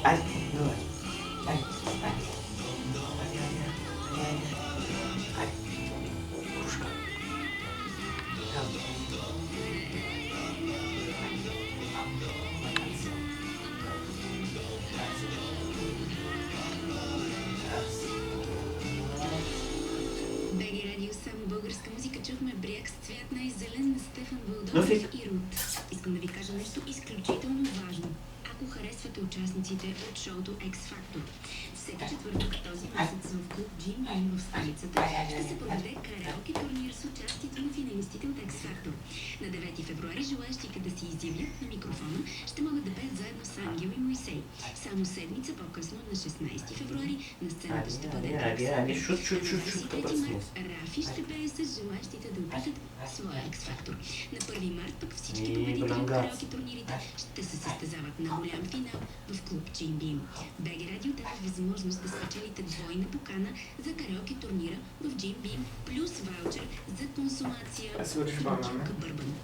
Ай, давай. Ай, ай. Ай. Кружка. Там. БГ Радио, само българска музика. Чухме Бряг с цвят на зелен на Стефан Вълдов Нофик. и Рут. Искам да ви кажа нещо изключително важно. Ако харесвате участниците от шоуто X Factor, всеки четвъртък този месец в клуб Джим Бим в столицата ще се проведе караоке турнир с участието на финалистите от X Factor. На 9 февруари желаящите да си изявят на микрофона ще могат да пеят заедно с Ангел и Моисей. Само седмица по-късно, на 16 февруари, на сцената ще бъде Шут, на 23 март Рафи ще пее с желаящите да опитат своя X Factor. На 1 март пък всички победители от караоке турнирите ще се състезават на голям финал в клуб Джим Бим. БГ Радио дава възможност да спечелите двойна покана за караоке турнира в Джим Бим плюс ваучер за консумация в бутилка бърбан.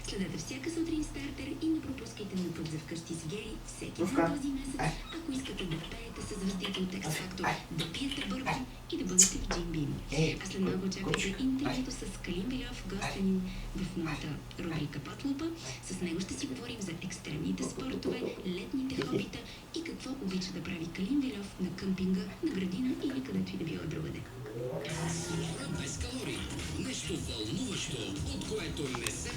Следете всяка сутрин стартер и не пропускайте на път за вкъщи с Гери всеки ден този месец, ако искате да пеете с звездите от X Factor, да пиете бърбан и да бъдете в Джим Бим. А след малко очаквайте интервюто с Калин Вильов, гостенин в моята рубрика Подлупа. С него ще си говорим за екстремните спортове, летните хобита и какво обича да прави Калин Вильов на къмпинга, на градина или където и да било другаде. Без калории. Нещо вълнуващо, от което не се